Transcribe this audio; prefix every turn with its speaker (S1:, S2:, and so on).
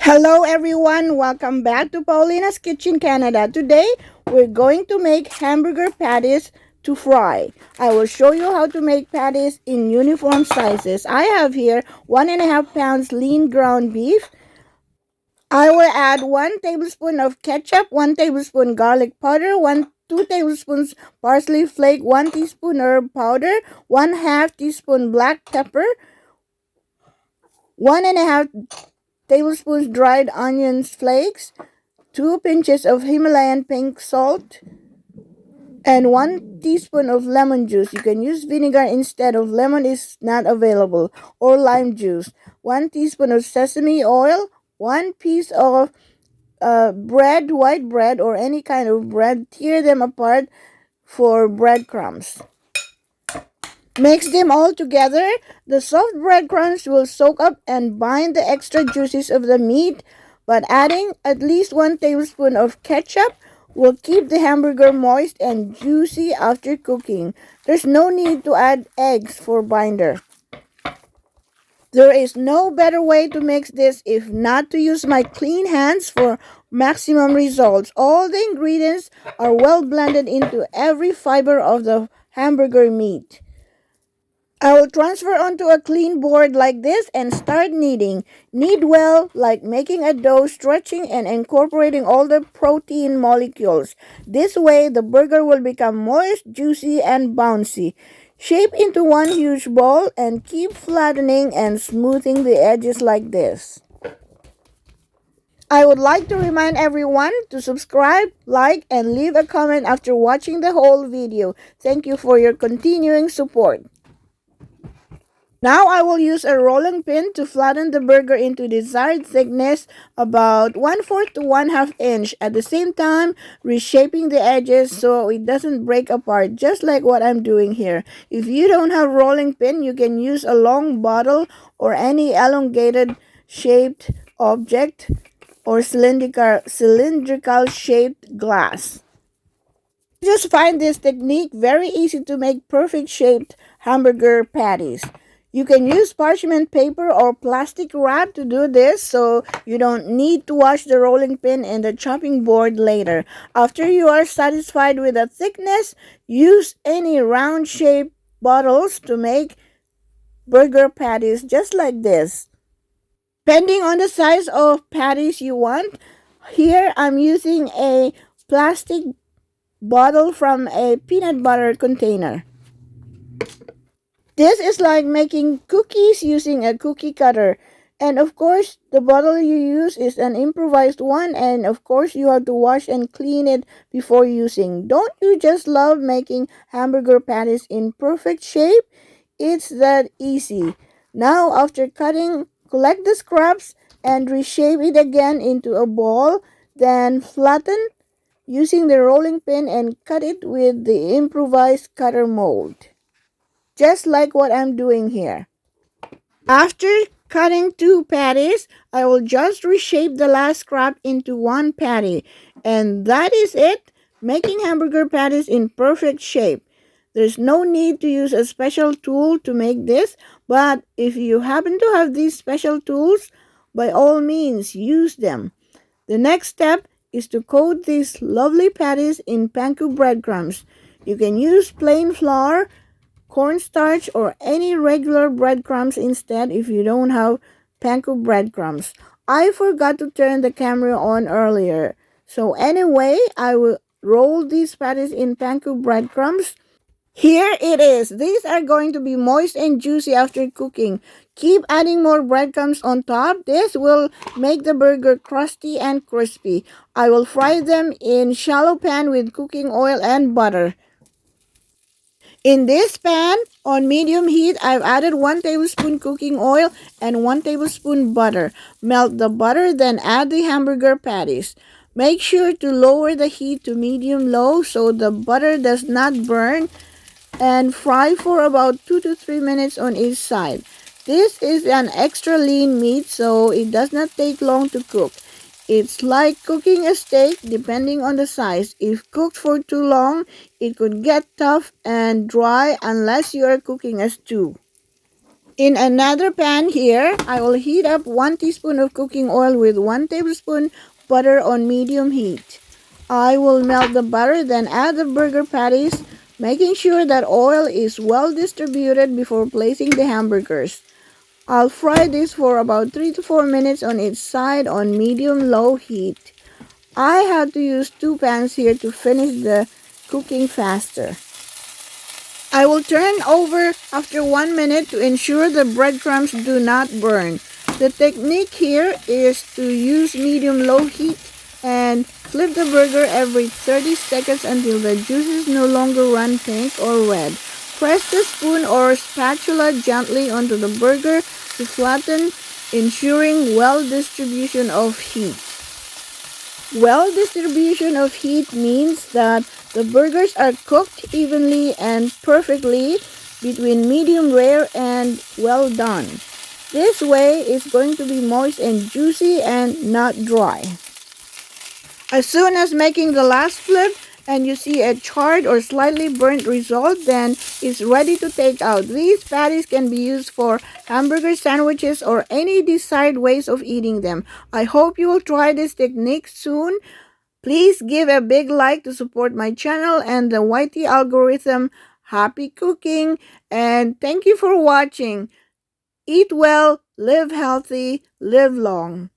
S1: Hello everyone, welcome back to Paulina's Kitchen Canada. Today we're going to make hamburger patties to fry. I will show you how to make patties in uniform sizes. I have here 1.5 pounds lean ground beef. I will add 1 tablespoon of ketchup, 1 tablespoon garlic powder, 2 tablespoons parsley flake, 1 teaspoon herb powder, 1/2 teaspoon black pepper, 1.5 tablespoons dried onions flakes, 2 pinches of Himalayan pink salt, and 1 teaspoon of lemon juice. You can use vinegar instead of lemon is not available, or lime juice. 1 teaspoon of sesame oil, 1 piece of bread, white bread or any kind of bread. Tear them apart for breadcrumbs. Mix them all together. The soft breadcrumbs will soak up and bind the extra juices of the meat, but adding at least 1 tablespoon of ketchup will keep the hamburger moist and juicy after cooking. There's no need to add eggs for binder. There is no better way to mix this if not to use my clean hands for maximum results. All the ingredients are well blended into every fiber of the hamburger meat. I will transfer onto a clean board like this and start kneading. Knead well, like making a dough, stretching and incorporating all the protein molecules. This way, the burger will become moist, juicy, and bouncy. Shape into one huge ball and keep flattening and smoothing the edges like this. I would like to remind everyone to subscribe, like, and leave a comment after watching the whole video. Thank you for your continuing support. Now I will use a rolling pin to flatten the burger into desired thickness, about 1/4 to 1/2 inch. At the same time, reshaping the edges so it doesn't break apart, just like what I'm doing here. If you don't have rolling pin, you can use a long bottle or any elongated shaped object or cylindrical shaped glass. I just find this technique very easy to make perfect shaped hamburger patties. You can use parchment paper or plastic wrap to do this, so you don't need to wash the rolling pin and the chopping board later. After you are satisfied with the thickness, use any round shaped bottles to make burger patties just like this. Depending on the size of patties you want, here I'm using a plastic bottle from a peanut butter container. This is like making cookies using a cookie cutter. And of course, the bottle you use is an improvised one, and of course, you have to wash and clean it before using. Don't you just love making hamburger patties in perfect shape? It's that easy. Now, after cutting, collect the scraps and reshape it again into a ball, then flatten using the rolling pin and cut it with the improvised cutter mold, just like what I'm doing here. After cutting 2 patties, I will just reshape the last scrap into 1 patty. And that is it, making hamburger patties in perfect shape. There's no need to use a special tool to make this, but if you happen to have these special tools, by all means, use them. The next step is to coat these lovely patties in panko breadcrumbs. You can use plain flour, cornstarch, or any regular breadcrumbs instead if you don't have panko breadcrumbs. I forgot to turn the camera on earlier. So anyway, I will roll these patties in panko breadcrumbs. Here it is. These are going to be moist and juicy after cooking. Keep adding more breadcrumbs on top. This will make the burger crusty and crispy. I will fry them in shallow pan with cooking oil and butter. In this pan, on medium heat, I've added 1 tablespoon cooking oil and 1 tablespoon butter. Melt the butter, then add the hamburger patties. Make sure to lower the heat to medium-low so the butter does not burn, and fry for about 2 to 3 minutes on each side. This is an extra lean meat, so it does not take long to cook. It's like cooking a steak depending on the size. If cooked for too long, it could get tough and dry unless you are cooking a stew. In another pan here, I will heat up 1 teaspoon of cooking oil with 1 tablespoon butter on medium heat. I will melt the butter, then add the burger patties, making sure that oil is well distributed before placing the hamburgers. I'll fry this for about 3 to 4 minutes on each side on medium-low heat. I had to use 2 pans here to finish the cooking faster. I will turn over after 1 minute to ensure the breadcrumbs do not burn. The technique here is to use medium-low heat and flip the burger every 30 seconds until the juices no longer run pink or red. Press the spoon or spatula gently onto the burger to flatten, ensuring well distribution of heat. Well distribution of heat means that the burgers are cooked evenly and perfectly between medium rare and well done. This way it's going to be moist and juicy and not dry. As soon as making the last flip and you see a charred or slightly burnt result, then it's ready to take out. These patties can be used for hamburger sandwiches or any desired ways of eating them. I hope you will try this technique soon. Please give a big like to support my channel and the YT algorithm. Happy cooking and thank you for watching. Eat well, live healthy, live long.